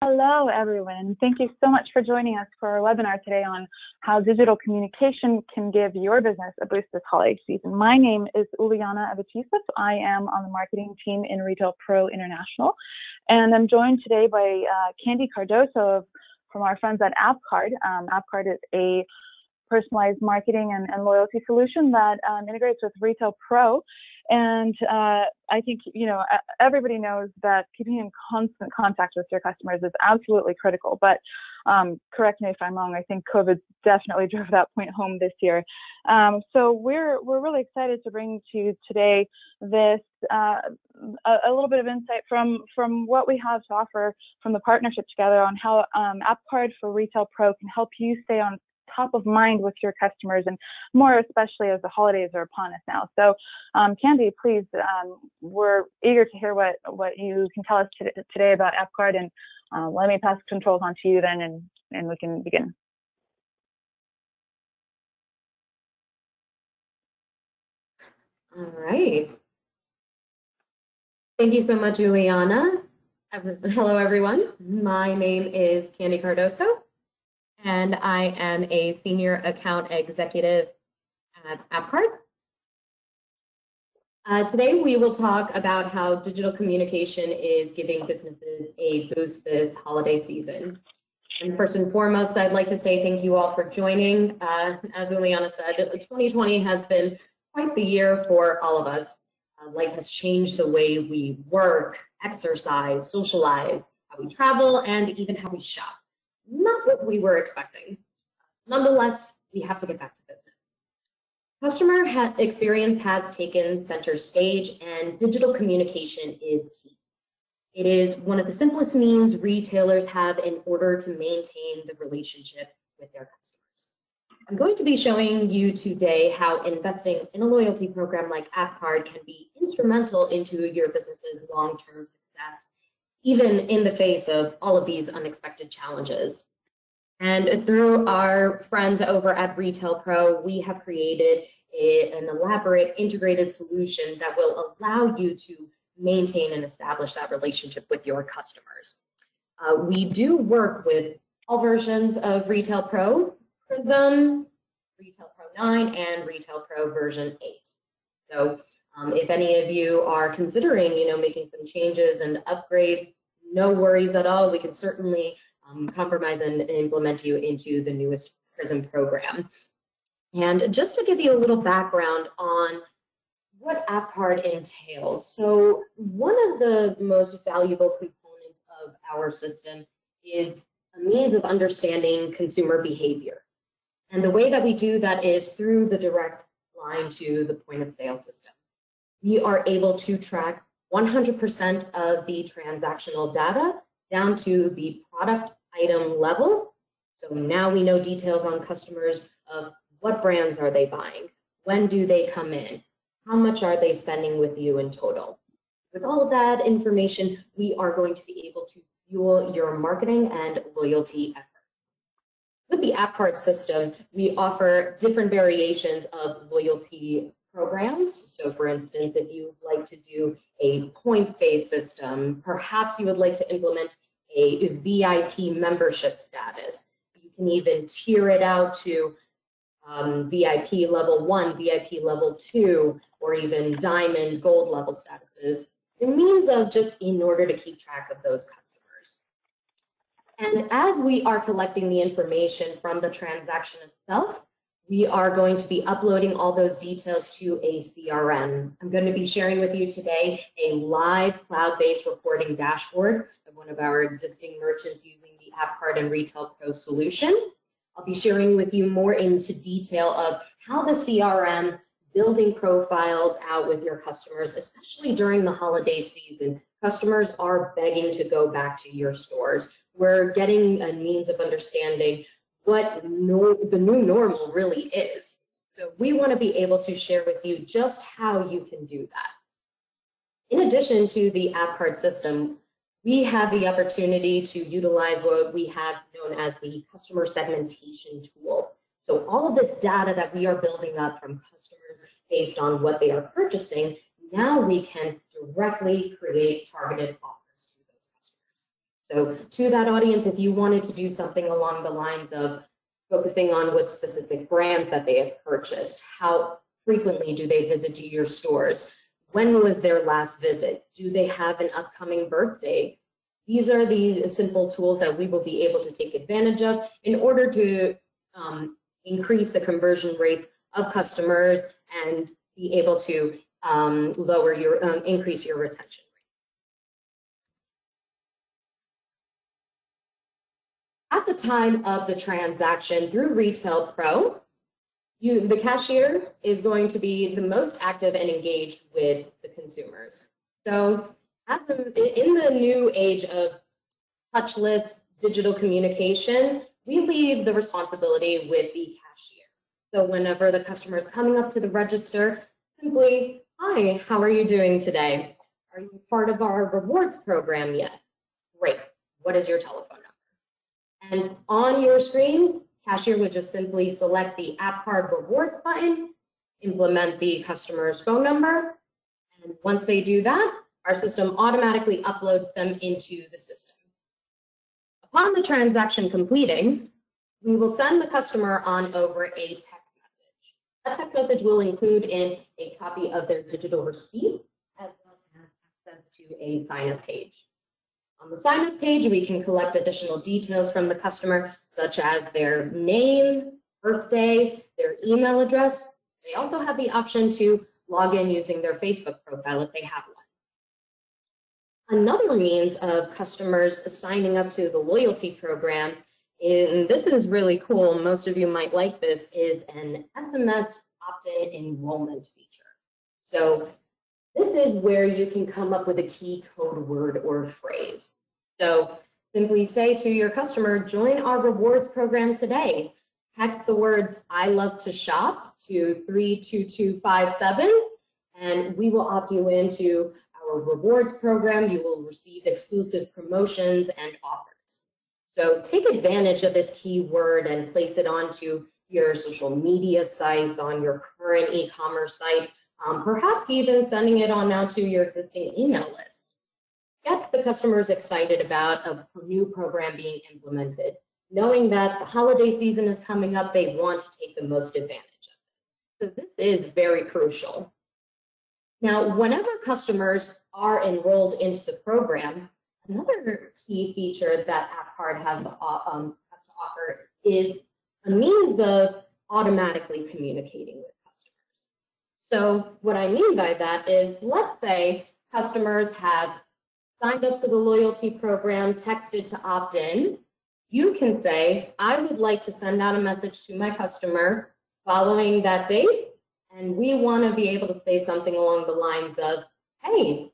Hello, everyone. Thank you so much for joining us for our webinar today on how digital communication can give your business a boost this holiday season. My name is Uliana Avitisov. I am on the marketing team in Retail Pro International, and I'm joined today by Candy Cardoso from our friends at AppCard. AppCard is a personalized marketing and loyalty solution that integrates with Retail Pro. And I think, everybody knows that keeping in constant contact with your customers is absolutely critical. But correct me if I'm wrong, I think COVID definitely drove that point home this year. So we're really excited to bring to you today this a little bit of insight from what we have to offer from the partnership together on how AppCard for Retail Pro can help you stay on top of mind with your customers, and more especially as the holidays are upon us now. So Candy, please, we're eager to hear what you can tell us today about AppCard, and let me pass controls on to you then, and we can begin. All right. Thank you so much, Juliana. Hello, everyone. My name is Candy Cardoso, and I am a senior account executive at AppCard. Today, we will talk about how digital communication is giving businesses a boost this holiday season. And first and foremost, I'd like to say thank you all for joining. As Juliana said, 2020 has been quite the year for all of us. Life has changed the way we work, exercise, socialize, how we travel, and even how we shop. Not what we were expecting. Nonetheless, we have to get back to business. Customer experience has taken center stage, and digital communication is key. It is one of the simplest means retailers have in order to maintain the relationship with their customers. I'm going to be showing you today how investing in a loyalty program like AppCard can be instrumental into your business's long-term success, even in the face of all of these unexpected challenges. And through our friends over at Retail Pro, we have created an elaborate integrated solution that will allow you to maintain and establish that relationship with your customers. We do work with all versions of Retail Pro, Prism, Retail Pro 9, and Retail Pro version 8. So if any of you are considering, making some changes and upgrades, no worries at all. We can certainly compromise and implement you into the newest Prism program. And just to give you a little background on what AppCard entails. So one of the most valuable components of our system is a means of understanding consumer behavior. And the way that we do that is through the direct line to the point of sale system. We are able to track 100% of the transactional data down to the product item level. So now we know details on customers of what brands are they buying, when do they come in, how much are they spending with you in total. With all of that information, we are going to be able to fuel your marketing and loyalty efforts. With the AppCard system, we offer different variations of loyalty programs. So for instance, if you'd like to do a points-based system, perhaps you would like to implement a VIP membership status. You can even tier it out to VIP level 1, VIP level 2, or even diamond, gold level statuses. It means of just in order to keep track of those customers. And as we are collecting the information from the transaction itself, we are going to be uploading all those details to a CRM. I'm going to be sharing with you today a live cloud-based reporting dashboard of one of our existing merchants using the AppCard and Retail Pro solution. I'll be sharing with you more into detail of how the CRM building profiles out with your customers, especially during the holiday season. Customers are begging to go back to your stores. We're getting a means of understanding what the new normal really is. So we want to be able to share with you just how you can do that. In addition to the AppCard system, we have the opportunity to utilize what we have known as the customer segmentation tool. So all of this data that we are building up from customers based on what they are purchasing, now we can directly create targeted offers to those customers. So to that audience, if you wanted to do something along the lines of focusing on what specific brands that they have purchased, how frequently do they visit to your stores, when was their last visit, do they have an upcoming birthday? These are the simple tools that we will be able to take advantage of in order to increase the conversion rates of customers and be able to increase your retention rates. At the time of the transaction through Retail Pro, the cashier is going to be the most active and engaged with the consumers. So in the new age of touchless digital communication, we leave the responsibility with the cashier. So whenever the customer is coming up to the register, simply, "Hi, how are you doing today? Are you part of our rewards program yet? Great. What is your telephone number?" And on your screen, cashier would just simply select the App Card Rewards button, implement the customer's phone number, and once they do that, our system automatically uploads them into the system. Upon the transaction completing, we will send the customer on over a text message. That text message will include in a copy of their digital receipt, as well as access to a sign-up page. On the sign-up page, we can collect additional details from the customer, such as their name, birthday, their email address. They also have the option to log in using their Facebook profile if they have one. Another means of customers signing up to the loyalty program, and this is really cool, most of you might like this, is an SMS opt-in enrollment feature. So this is where you can come up with a key code word or phrase. So simply say to your customer, "Join our rewards program today." Text the words, "I love to shop" to 32257, and we will opt you into our rewards program. You will receive exclusive promotions and offers. So take advantage of this keyword and place it onto your social media sites, on your current e-commerce site, perhaps even sending it on out to your existing email list. Get the customers excited about a new program being implemented. Knowing that the holiday season is coming up, they want to take the most advantage of it. So this is very crucial. Now, whenever customers are enrolled into the program, another key feature that AppCard has to offer is a means of automatically communicating with customers. So what I mean by that is, let's say customers have signed up to the loyalty program, texted to opt in. You can say, "I would like to send out a message to my customer following that date, and we want to be able to say something along the lines of, 'Hey,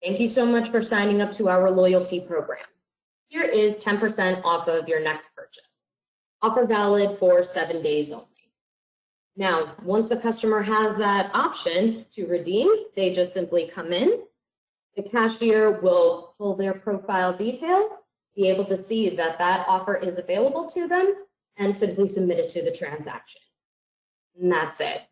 thank you so much for signing up to our loyalty program. Here is 10% off of your next purchase. Offer valid for 7 days only.'" Now, once the customer has that option to redeem, they just simply come in. The cashier will pull their profile details, be able to see that that offer is available to them, and simply submit it to the transaction. And that's it.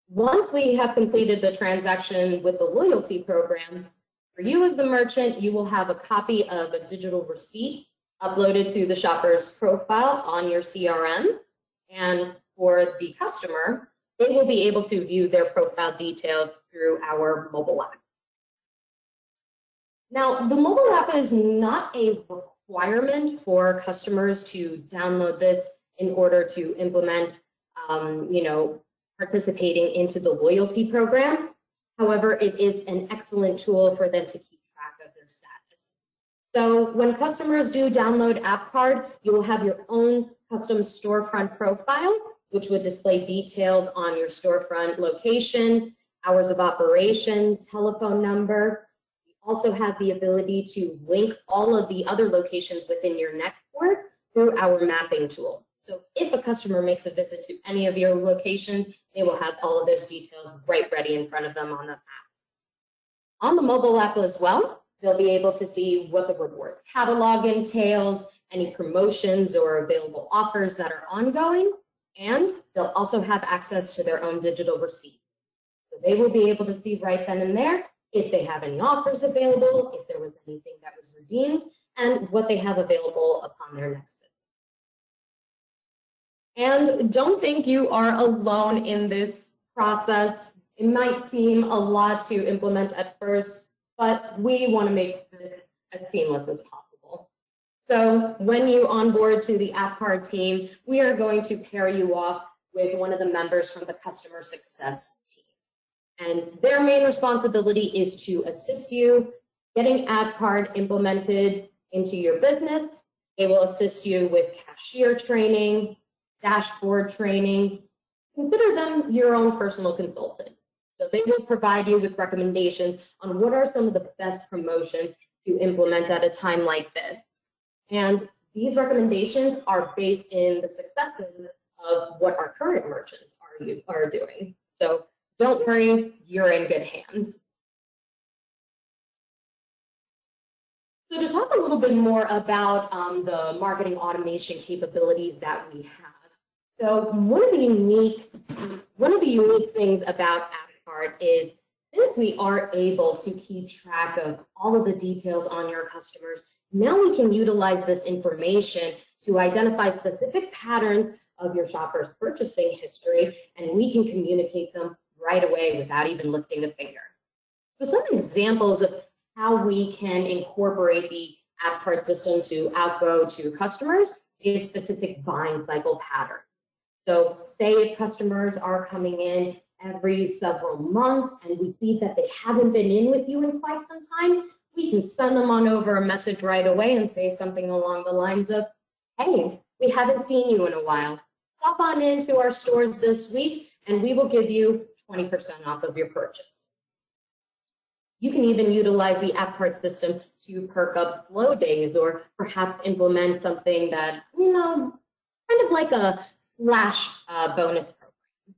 Once we have completed the transaction with the loyalty program, for you as the merchant, you will have a copy of a digital receipt uploaded to the shopper's profile on your CRM. And for the customer, they will be able to view their profile details through our mobile app. Now, the mobile app is not a requirement for customers to download this in order to implement, participating into the loyalty program. However, it is an excellent tool for them to keep track of their status. So when customers do download AppCard, you will have your own custom storefront profile, which would display details on your storefront location, hours of operation, telephone number. You also have the ability to link all of the other locations within your network through our mapping tool. So if a customer makes a visit to any of your locations, they will have all of those details right ready in front of them on the app. On the mobile app as well, they'll be able to see what the rewards catalog entails, any promotions or available offers that are ongoing, and they'll also have access to their own digital receipts. So they will be able to see right then and there if they have any offers available, if there was anything that was redeemed, and what they have available upon their next visit. And don't think you are alone in this process. It might seem a lot to implement at first, but we want to make this as seamless as possible. So when you onboard to the AppCard team, we are going to pair you off with one of the members from the customer success team. And their main responsibility is to assist you getting AppCard implemented into your business. They will assist you with cashier training, dashboard training. Consider them your own personal consultant. So they will provide you with recommendations on what are some of the best promotions to implement at a time like this. And these recommendations are based in the successes of what our current merchants are doing. So don't worry, you're in good hands. So to talk a little bit more about the marketing automation capabilities that we have. So one of the unique things about AppCard is since we are able to keep track of all of the details on your customers, now we can utilize this information to identify specific patterns of your shopper's purchasing history, and we can communicate them right away without even lifting a finger. So some examples of how we can incorporate the AppCard system to outgo to customers is specific buying cycle patterns. So say if customers are coming in every several months and we see that they haven't been in with you in quite some time, we can send them on over a message right away and say something along the lines of, hey, we haven't seen you in a while. Stop on into our stores this week and we will give you 20% off of your purchase. You can even utilize the AppCard system to perk up slow days or perhaps implement something that, kind of like a flash bonus program.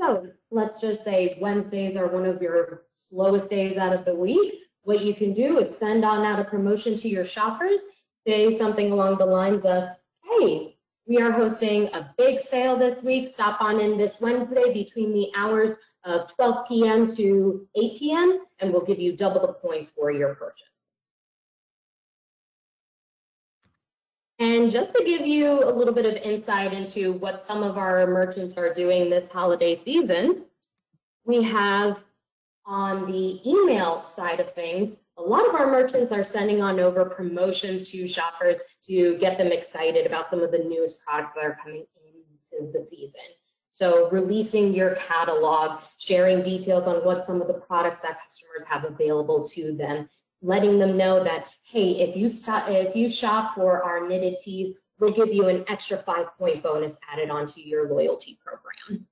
So let's just say Wednesdays are one of your slowest days out of the week. What you can do is send on out a promotion to your shoppers, say something along the lines of, hey, we are hosting a big sale this week. Stop on in this Wednesday between the hours of 12 p.m. to 8 p.m. and we'll give you double the points for your purchase. And just to give you a little bit of insight into what some of our merchants are doing this holiday season, we have on the email side of things, a lot of our merchants are sending on over promotions to shoppers to get them excited about some of the newest products that are coming into the season. So releasing your catalog, sharing details on what some of the products that customers have available to them, letting them know that, hey, if you shop for our knitted tees, we'll give you an extra 5-point bonus added onto your loyalty program.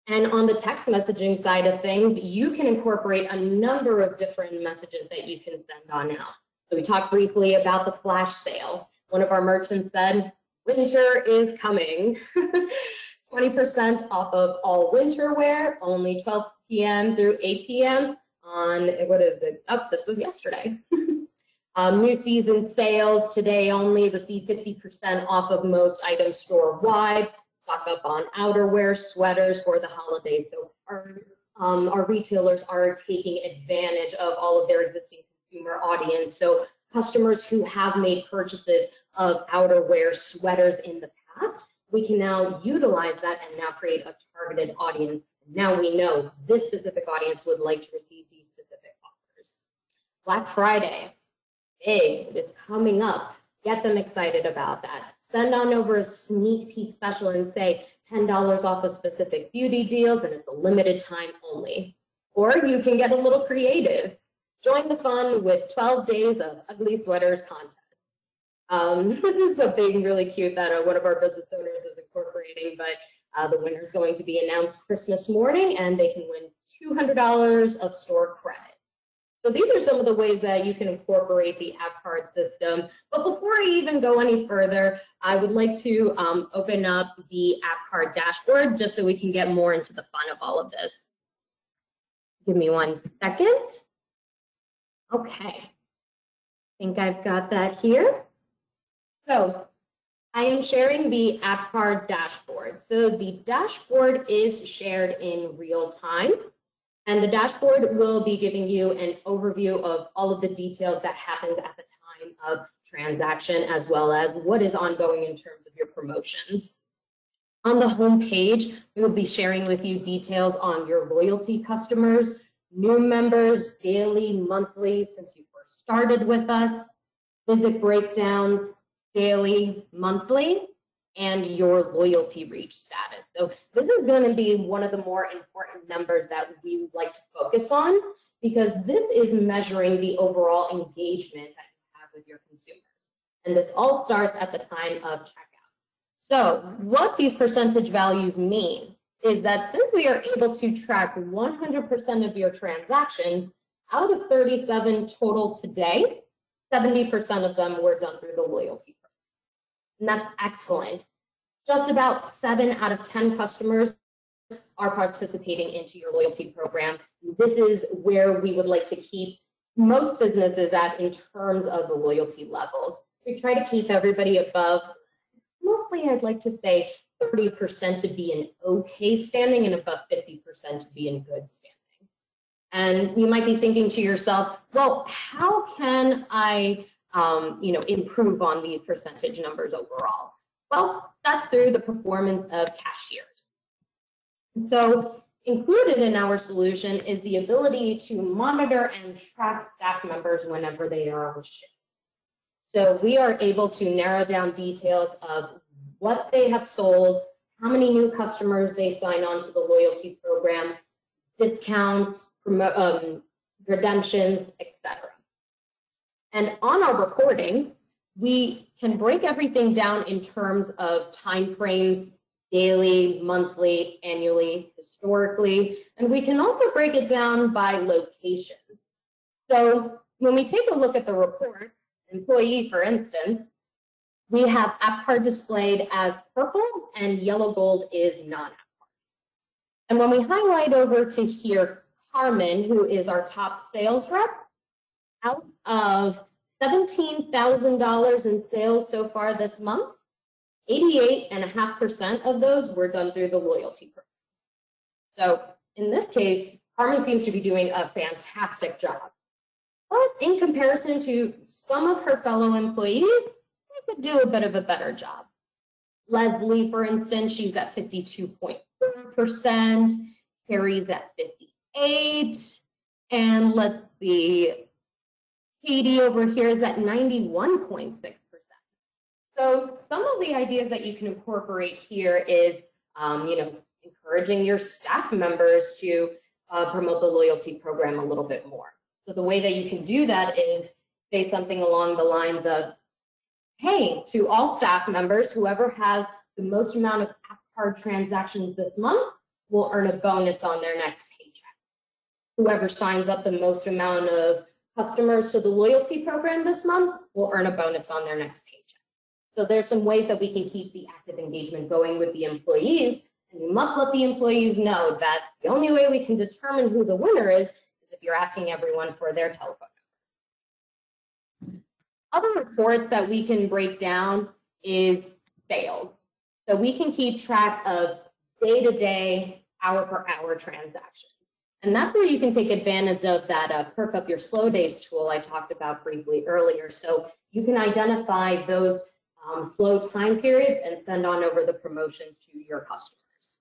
And on the text messaging side of things, you can incorporate a number of different messages that you can send on out. So we talked briefly about the flash sale. One of our merchants said, winter is coming. 20% off of all winter wear, only 12 p.m. through 8 p.m. on, what is it? Oh, this was yesterday. New season sales today only, receive 50% off of most items store-wide. Stock up on outerwear, sweaters for the holidays. So our retailers are taking advantage of all of their existing consumer audience. So customers who have made purchases of outerwear, sweaters in the past, we can now utilize that and now create a targeted audience. Now we know this specific audience would like to receive these specific offers. Black Friday, big, it is coming up. Get them excited about that. Send on over a sneak peek special and say $10 off of specific beauty deals, and it's a limited time only. Or you can get a little creative. Join the fun with 12 days of ugly sweaters contest. This is something really cute that one of our business owners is incorporating, but the winner is going to be announced Christmas morning, and they can win $200 of store credit. So these are some of the ways that you can incorporate the AppCard system. But before I even go any further, I would like to open up the AppCard dashboard just so we can get more into the fun of all of this. Give me 1 second. Okay, I think I've got that here. So I am sharing the AppCard dashboard. So the dashboard is shared in real time. And the dashboard will be giving you an overview of all of the details that happens at the time of transaction, as well as what is ongoing in terms of your promotions. On the home page, we will be sharing with you details on your loyalty customers, new members, daily, monthly, since you first started with us, visit breakdowns, daily, monthly, and your loyalty reach status. So this is going to be one of the more important numbers that we would like to focus on, because this is measuring the overall engagement that you have with your consumers. And this all starts at the time of checkout. So what these percentage values mean is that since we are able to track 100% of your transactions, out of 37 total today, 70% of them were done through the loyalty program. And that's excellent. Just about 7 out of 10 customers are participating into your loyalty program. This is where we would like to keep most businesses at in terms of the loyalty levels. We try to keep everybody above, mostly I'd like to say 30% to be in okay standing and above 50% to be in good standing. And you might be thinking to yourself, well, how can I improve on these percentage numbers overall? Well, that's through the performance of cashiers. So included in our solution is the ability to monitor and track staff members whenever they are on shift. So we are able to narrow down details of what they have sold, how many new customers they sign on to the loyalty program, discounts, redemptions, etc. And on our reporting, we can break everything down in terms of time frames, daily, monthly, annually, historically, and we can also break it down by locations. So when we take a look at the reports, employee, for instance, we have app card displayed as purple and yellow gold is non-app card. And when we highlight over to here, Carmen, who is our top sales rep, out of $17,000 in sales so far this month, 88.5% of those were done through the loyalty program. So in this case, Carmen seems to be doing a fantastic job. But in comparison to some of her fellow employees, they could do a bit of a better job. Leslie, for instance, she's at 52.4%, Carrie's at 58%, and let's see, Katie over here is at 91.6%. So some of the ideas that you can incorporate here is, encouraging your staff members to promote the loyalty program a little bit more. So the way that you can do that is say something along the lines of, hey, to all staff members, whoever has the most amount of app card transactions this month will earn a bonus on their next paycheck. Whoever signs up the most amount of customers to the loyalty program this month will earn a bonus on their next paycheck. So there's some ways that we can keep the active engagement going with the employees, and you must let the employees know that the only way we can determine who the winner is if you're asking everyone for their telephone number. Other reports that we can break down is sales. So we can keep track of day-to-day, hour-per-hour transactions. And that's where you can take advantage of that perk up your slow days tool I talked about briefly earlier. So you can identify those slow time periods and send on over the promotions to your customers.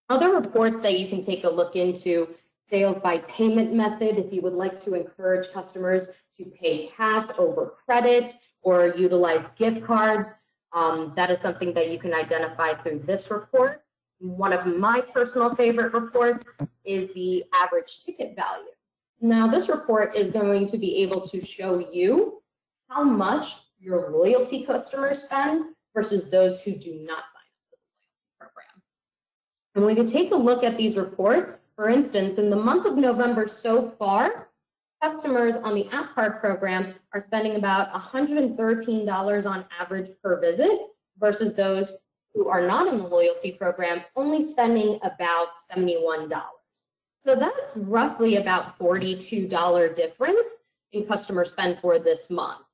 Other reports that you can take a look into, sales by payment method, if you would like to encourage customers to pay cash over credit or utilize gift cards, that is something that you can identify through this report. One of my personal favorite reports is the average ticket value. Now, this report is going to be able to show you how much your loyalty customers spend versus those who do not sign up for the loyalty program. And when you take a look at these reports, for instance, in the month of November so far, customers on the app card program are spending about $113 on average per visit versus those who are not in the loyalty program only spending about $71. So that's roughly about $42 difference in customer spend for this month.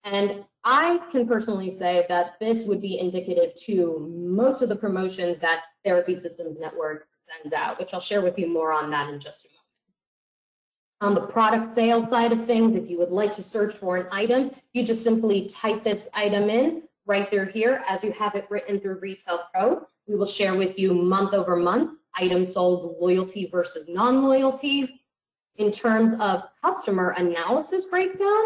And I can personally say that this would be indicative to most of the promotions that Therapy Systems Network sends out, which I'll share with you more on that in just a moment. On the product sales side of things, if you would like to search for an item, you just simply type this item in right through here as you have it written through Retail Pro. We will share with you month over month, items sold, loyalty versus non-loyalty. In terms of customer analysis breakdown,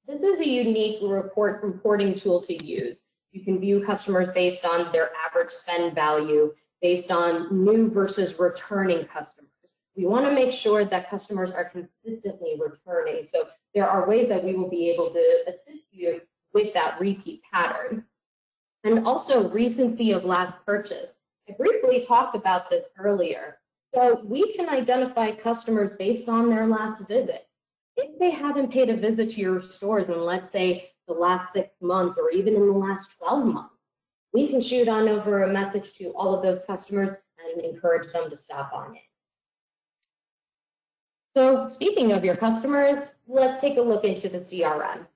this is a unique reporting tool to use. You can view customers based on their average spend value, based on new versus returning customers. We want to make sure that customers are consistently returning. So there are ways that we will be able to assist you with that repeat pattern. And also recency of last purchase. I briefly talked about this earlier. So we can identify customers based on their last visit. If they haven't paid a visit to your stores in, let's say, the last 6 months or even in the last 12 months, we can shoot on over a message to all of those customers and encourage them to stop on in. So speaking of your customers, let's take a look into the CRM.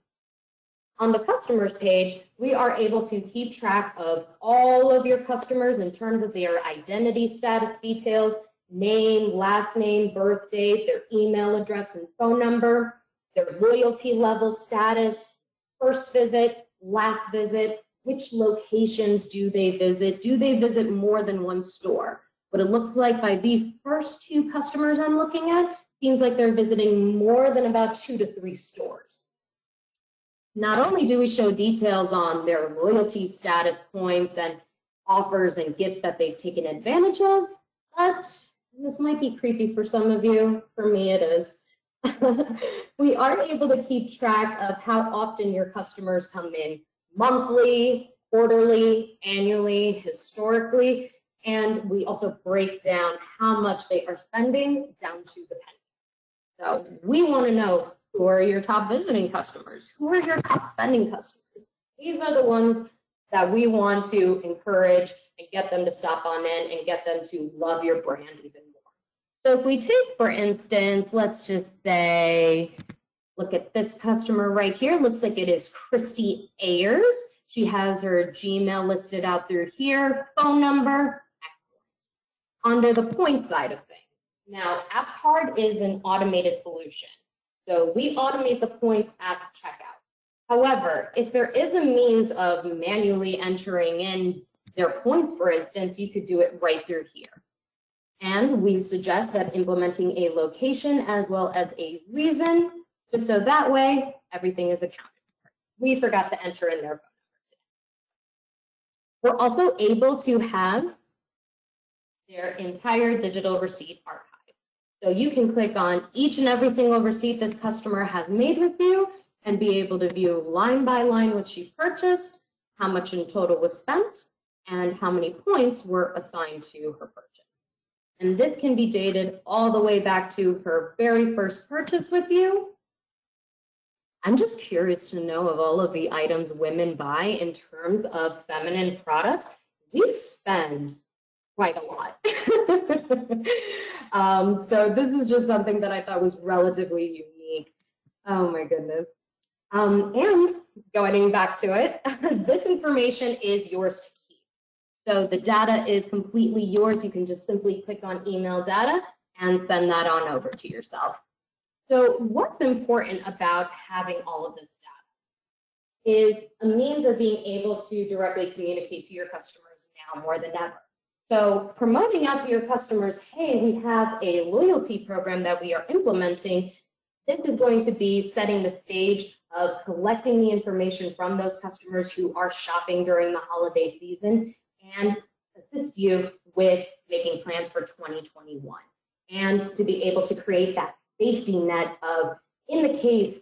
On the customers page, we are able to keep track of all of your customers in terms of their identity status details, name, last name, birth date, their email address and phone number, their loyalty level status, first visit, last visit, which locations do they visit? Do they visit more than one store? What it looks like by the first 2 customers I'm looking at, seems like they're visiting more than about 2 to 3 stores. Not only do we show details on their loyalty status points and offers and gifts that they've taken advantage of, but this might be creepy for some of you. For me, it is. We are able to keep track of how often your customers come in monthly, quarterly, annually, historically, and we also break down how much they are spending down to the penny. So we want to know, who are your top visiting customers? Who are your top spending customers? These are the ones that we want to encourage and get them to stop on in and get them to love your brand even more. So if we take, for instance, let's just say, look at this customer right here. Looks like it is Christy Ayers. She has her Gmail listed out through here, phone number, excellent. Under the point side of things. Now, AppCard is an automated solution. So we automate the points at checkout. However, if there is a means of manually entering in their points, for instance, you could do it right through here. And we suggest that implementing a location as well as a reason, just so that way everything is accounted for. We forgot to enter in their phone number today. We're also able to have their entire digital receipt archive. So you can click on each and every single receipt this customer has made with you and be able to view line by line what she purchased, how much in total was spent, and how many points were assigned to her purchase. And this can be dated all the way back to her very first purchase with you. I'm just curious to know, of all of the items women buy in terms of feminine products, we spend quite a lot. So this is just something that I thought was relatively unique. Oh my goodness. And going back to it, this information is yours to keep. So the data is completely yours. You can just simply click on email data and send that on over to yourself. So what's important about having all of this data is a means of being able to directly communicate to your customers now more than ever. So promoting out to your customers, hey, we have a loyalty program that we are implementing. This is going to be setting the stage of collecting the information from those customers who are shopping during the holiday season and assist you with making plans for 2021. And to be able to create that safety net of, in the case,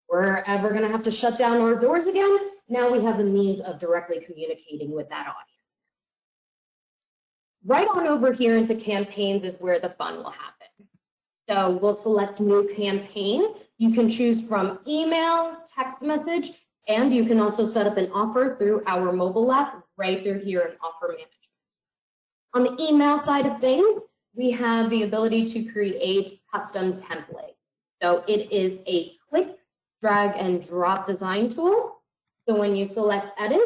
we're ever going to have to shut down our doors again, now we have the means of directly communicating with that audience. Right on over here into campaigns is where the fun will happen. So we'll select new campaign. You can choose from email, text message, and you can also set up an offer through our mobile app right through here in offer management. On the email side of things, we have the ability to create custom templates. So it is a click, drag, and drop design tool. So when you select edit,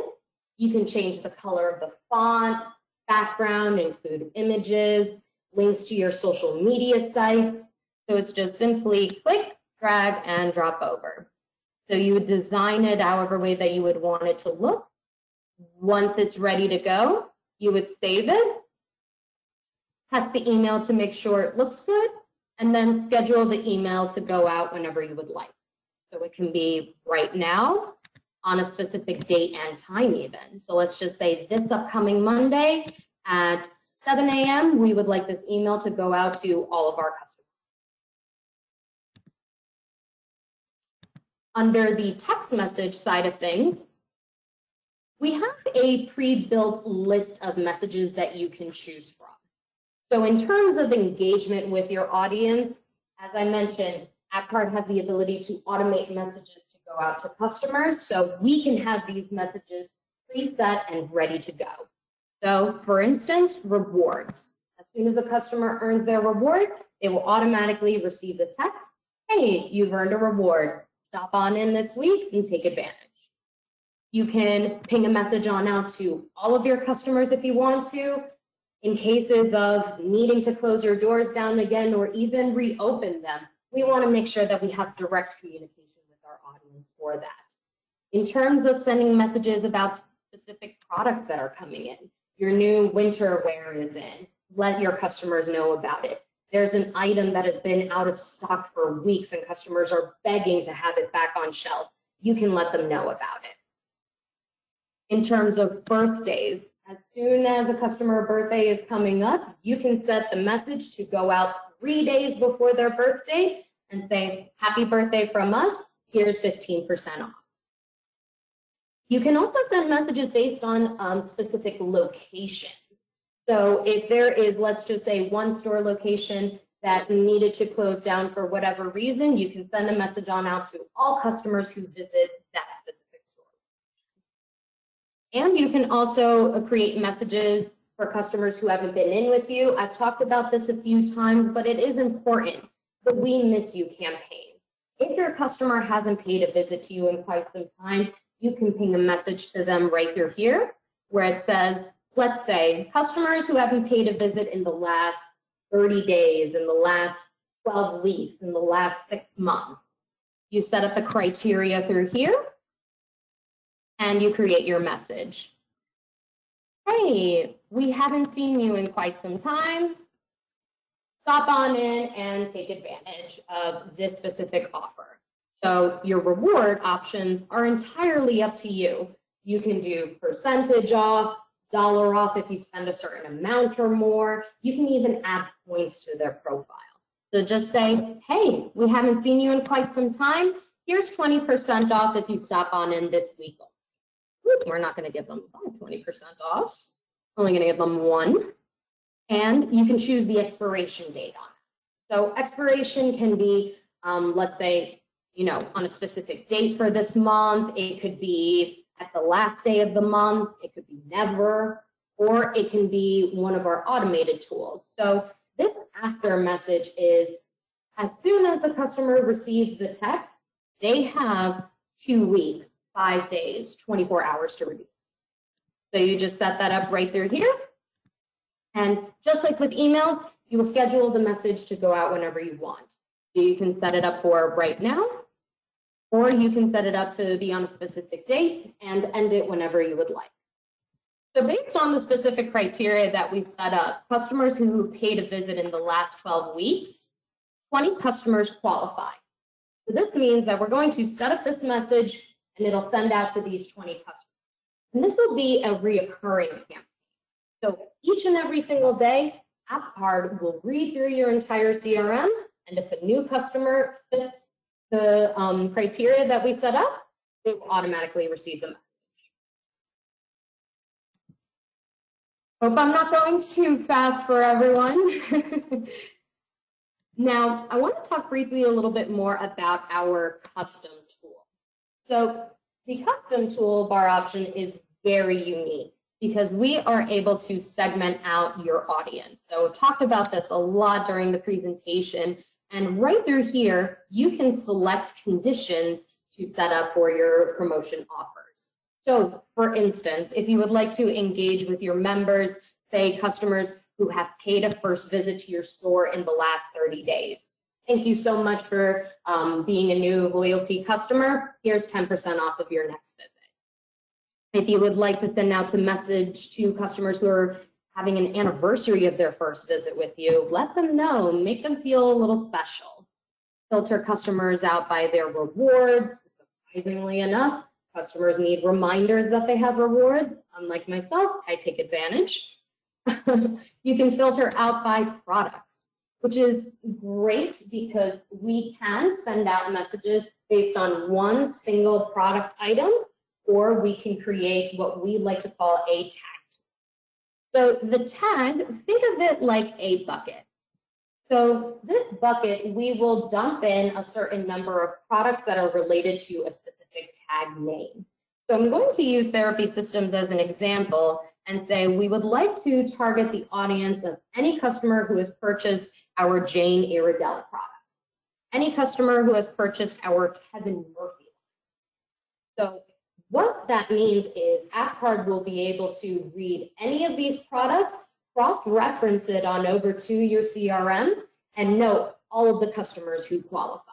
you can change the color of the font, background, include images, links to your social media sites. So it's just simply click, drag, and drop over. So you would design it however way that you would want it to look. Once it's ready to go, you would save it, test the email to make sure it looks good, and then schedule the email to go out whenever you would like. So it can be right now, on a specific date and time even. So let's just say this upcoming Monday at 7 a.m., we would like this email to go out to all of our customers. Under the text message side of things, we have a pre-built list of messages that you can choose from. So in terms of engagement with your audience, as I mentioned, AppCard has the ability to automate messages to go out to customers. So we can have these messages preset and ready to go. So for instance, rewards. As soon as the customer earns their reward, they will automatically receive the text, hey, you've earned a reward. Stop on in this week and take advantage. You can ping a message on out to all of your customers if you want to, in cases of needing to close your doors down again or even reopen them. We want to make sure that we have direct communication with our audience for that. In terms of sending messages about specific products that are coming in, your new winter wear is in, let your customers know about it. There's an item that has been out of stock for weeks and customers are begging to have it back on shelf. You can let them know about it. In terms of birthdays, as soon as a customer birthday is coming up, you can set the message to go out 3 days before their birthday and say, happy birthday from us, here's 15% off. You can also send messages based on specific locations. So if there is, let's just say, one store location that needed to close down for whatever reason, you can send a message on out to all customers who visit that specific store. And you can also create messages for customers who haven't been in with you. I've talked about this a few times, but it is important, the We Miss You campaign. If your customer hasn't paid a visit to you in quite some time, you can ping a message to them right through here where it says, let's say, customers who haven't paid a visit in the last 30 days, in the last 12 weeks, in the last 6 months. You set up the criteria through here, and you create your message. Hey, we haven't seen you in quite some time. Stop on in and take advantage of this specific offer. So your reward options are entirely up to you. You can do percentage off, dollar off if you spend a certain amount or more. You can even add points to their profile. So just say, hey, we haven't seen you in quite some time. Here's 20% off if you stop on in this week. We're not going to give them 20% off. We're only going to give them 1. And you can choose the expiration date on it. So expiration can be, let's say, on a specific date for this month. It could be at the last day of the month. It could be never, or it can be one of our automated tools. So this after message is as soon as the customer receives the text, they have 2 weeks, 5 days, 24 hours to redeem. So you just set that up right through here. And just like with emails, you will schedule the message to go out whenever you want. So you can set it up for right now, or you can set it up to be on a specific date and end it whenever you would like. So based on the specific criteria that we've set up, customers who paid a visit in the last 12 weeks, 20 customers qualify. So this means that we're going to set up this message and it'll send out to these 20 customers. And this will be a reoccurring campaign. So each and every single day, AppCard will read through your entire CRM, and if a new customer fits the criteria that we set up, they will automatically receive the message. Hope I'm not going too fast for everyone. Now, I want to talk briefly a little bit more about our custom tool. So the custom toolbar option is very unique because we are able to segment out your audience. So I've talked about this a lot during the presentation. And right through here, you can select conditions to set up for your promotion offers. So for instance, if you would like to engage with your members, say customers who have paid a first visit to your store in the last 30 days. Thank you so much for being a new loyalty customer. Here's 10% off of your next visit. If you would like to send out a message to customers who are having an anniversary of their first visit with you, let them know, make them feel a little special. Filter customers out by their rewards. Surprisingly enough, customers need reminders that they have rewards. Unlike myself, I take advantage. You can filter out by products, which is great because we can send out messages based on one single product item, or we can create what we like to call a tag. So the tag, think of it like a bucket. So this bucket, we will dump in a certain number of products that are related to a specific tag name. So I'm going to use Therapy Systems as an example and say we would like to target the audience of any customer who has purchased our Jane Iredell products, any customer who has purchased our Kevin Murphy. So what that means is AppCard will be able to read any of these products, cross-reference it on over to your CRM, and note all of the customers who qualify.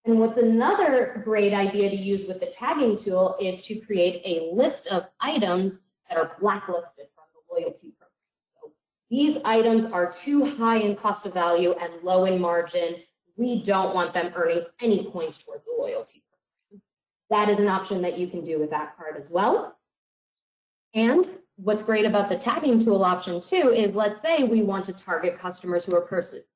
And what's another great idea to use with the tagging tool is to create a list of items that are blacklisted from the loyalty program. So these items are too high in cost of value and low in margin. We don't want them earning any points towards the loyalty program. That is an option that you can do with AppCard as well. And what's great about the tagging tool option too is, let's say we want to target customers who are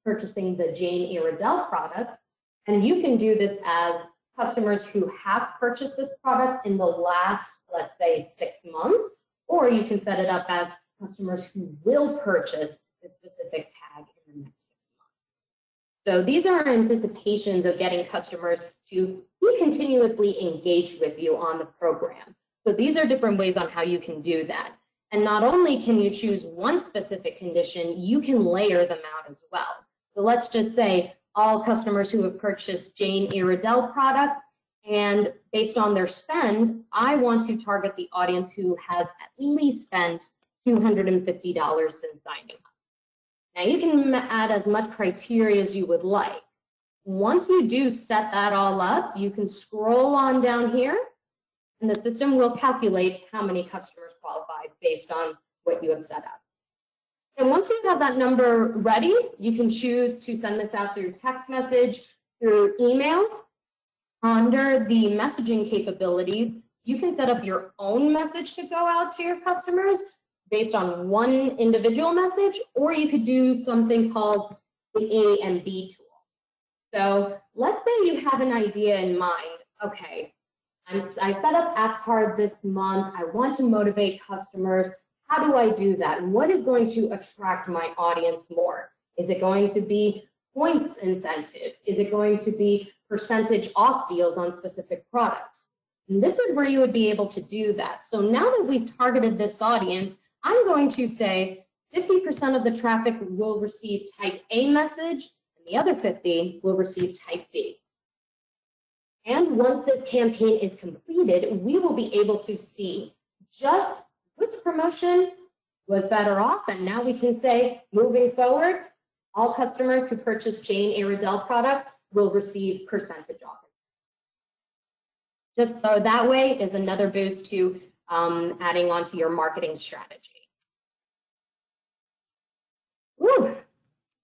purchasing the Jane Iredell products, and you can do this as customers who have purchased this product in the last, let's say, 6 months, or you can set it up as customers who will purchase this specific tag in the next 6 months. So these are anticipations of getting customers to be continuously engaged with you on the program. So these are different ways on how you can do that. And not only can you choose one specific condition, you can layer them out as well. So let's just say all customers who have purchased Jane Iredell products, and based on their spend, I want to target the audience who has at least spent $250 since signing up. Now you can add as much criteria as you would like. Once you do set that all up, you can scroll on down here, and the system will calculate how many customers qualified based on what you have set up. And once you have that number ready, you can choose to send this out through text message, through email. Under the messaging capabilities, you can set up your own message to go out to your customers based on one individual message, or you could do something called the A and B tool. So let's say you have an idea in mind. Okay, I set up AppCard this month. I want to motivate customers. How do I do that? And what is going to attract my audience more? Is it going to be points incentives? Is it going to be percentage off deals on specific products? And this is where you would be able to do that. So now that we've targeted this audience, I'm going to say 50% of the traffic will receive type A message, and the other 50 will receive type B. And once this campaign is completed, we will be able to see just which promotion was better off. And now we can say, moving forward, all customers who purchase Jane Iredell products will receive percentage off. Just so that way is another boost to adding on to your marketing strategy. Woo,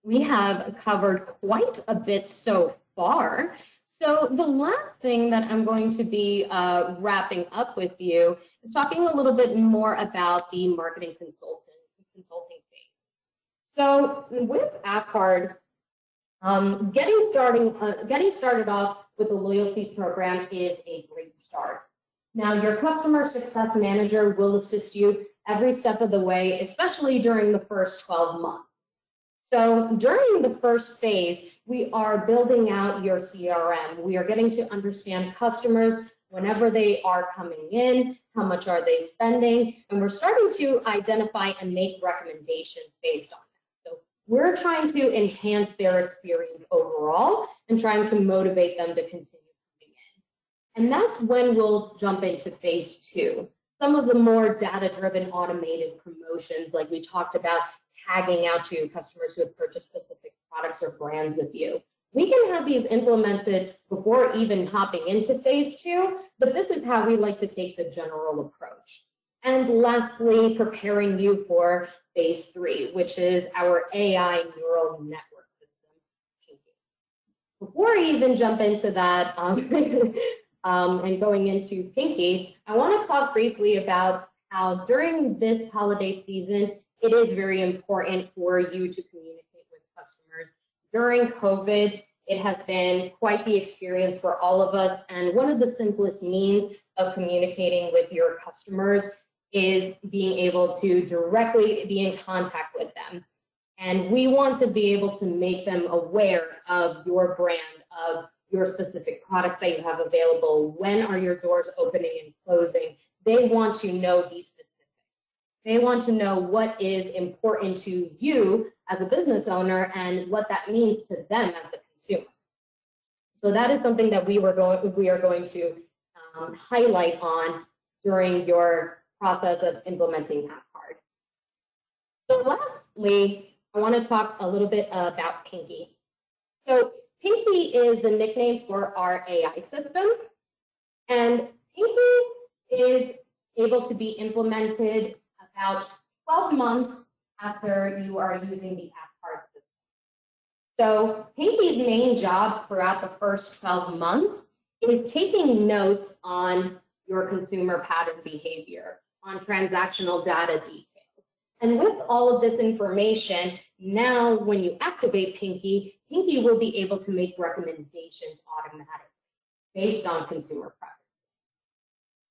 we have covered quite a bit so far. So the last thing that I'm going to be wrapping up with you is talking a little bit more about the marketing consulting phase. So with AppCard, getting started off with the loyalty program is a great start. Now, your customer success manager will assist you every step of the way, especially during the first 12 months. So during the first phase, we are building out your CRM. We are getting to understand customers whenever they are coming in, how much are they spending, and we're starting to identify and make recommendations based on that. So we're trying to enhance their experience overall and trying to motivate them to continue coming in. And that's when we'll jump into phase 2. some of the more data-driven automated promotions, like we talked about, tagging out to customers who have purchased specific products or brands with you. We can have these implemented before even hopping into phase 2, but this is how we like to take the general approach. And lastly, preparing you for phase 3, which is our AI neural network system, Pinky. Before I even jump into that and going into Pinky, I want to talk briefly about how during this holiday season, it is very important for you to communicate with customers. During COVID, it has been quite the experience for all of us, and one of the simplest means of communicating with your customers is being able to directly be in contact with them. And we want to be able to make them aware of your brand, of your specific products that you have available. When are your doors opening and closing? They want to know these specifics. They want to know what is important to you as a business owner and what that means to them as the consumer. So that is something that we are going to highlight on during your process of implementing AppCard. So lastly, I want to talk a little bit about Pinky. So Pinky is the nickname for our AI system, and Pinky is able to be implemented about 12 months after you are using the AppCard system. So Pinky's main job throughout the first 12 months is taking notes on your consumer pattern behavior, on transactional data details. And with all of this information, now when you activate Pinky, Pinky will be able to make recommendations automatically based on consumer preference.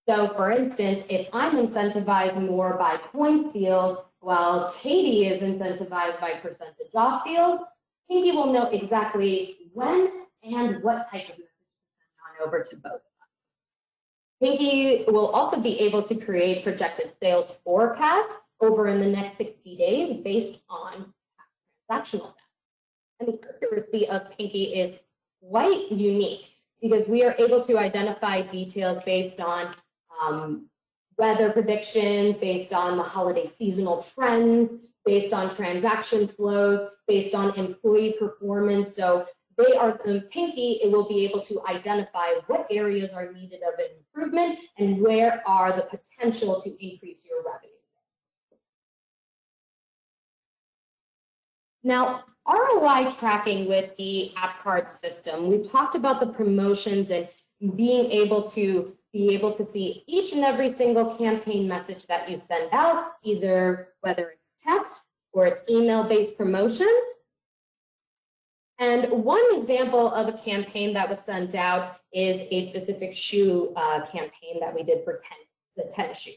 So for instance, if I'm incentivized more by points deals, while Katie is incentivized by percentage off deals, Pinky will know exactly when and what type of message to send on over to both of us. Pinky will also be able to create projected sales forecasts over in the next 60 days based on transactional data. And the accuracy of Pinky is quite unique because we are able to identify details based on weather predictions, based on the holiday seasonal trends, based on transaction flows, based on employee performance. So they are Pinky, it will be able to identify what areas are needed of improvement and where are the potential to increase your revenues. Now, ROI tracking with the AppCard system, we've talked about the promotions and being able to see each and every single campaign message that you send out, either whether it's text or it's email-based promotions. And one example of a campaign that was sent out is a specific shoe campaign that we did for the 10 shoes.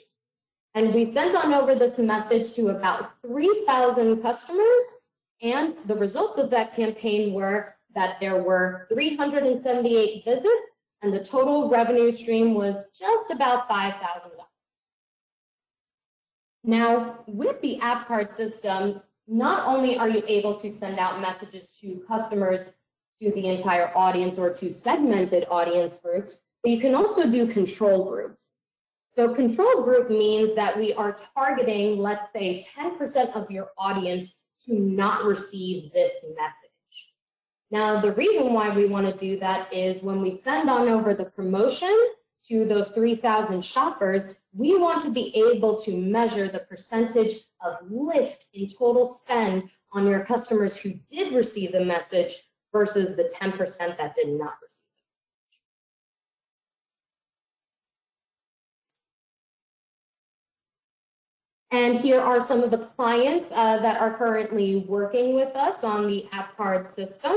And we sent on over this message to about 3,000 customers, and the results of that campaign were that there were 378 visits, and the total revenue stream was just about $5,000. Now, with the AppCard system, not only are you able to send out messages to customers, to the entire audience, or to segmented audience groups, but you can also do control groups. So control group means that we are targeting, let's say, 10% of your audience to not receive this message. Now, the reason why we want to do that is when we send on over the promotion to those 3,000 shoppers, we want to be able to measure the percentage of lift in total spend on your customers who did receive the message versus the 10% that did not receive it. And here are some of the clients that are currently working with us on the AppCard system.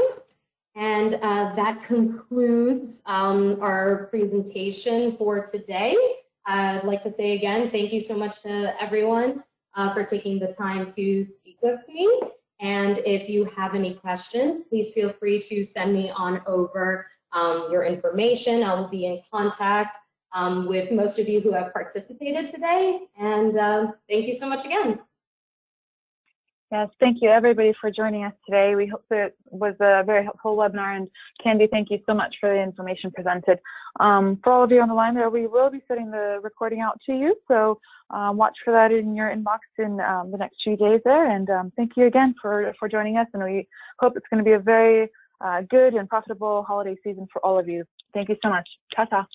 And that concludes our presentation for today. I'd like to say again, thank you so much to everyone for taking the time to speak with me. And if you have any questions, please feel free to send me on over your information. I will be in contact with most of you who have participated today. And thank you so much again. Yes, thank you everybody for joining us today. We hope that it was a very helpful webinar, and Candy, thank you so much for the information presented. For all of you on the line there, we will be sending the recording out to you, so watch for that in your inbox in the next few days there, and thank you again for joining us, and we hope it's going to be a very good and profitable holiday season for all of you. Thank you so much. Ta-ta.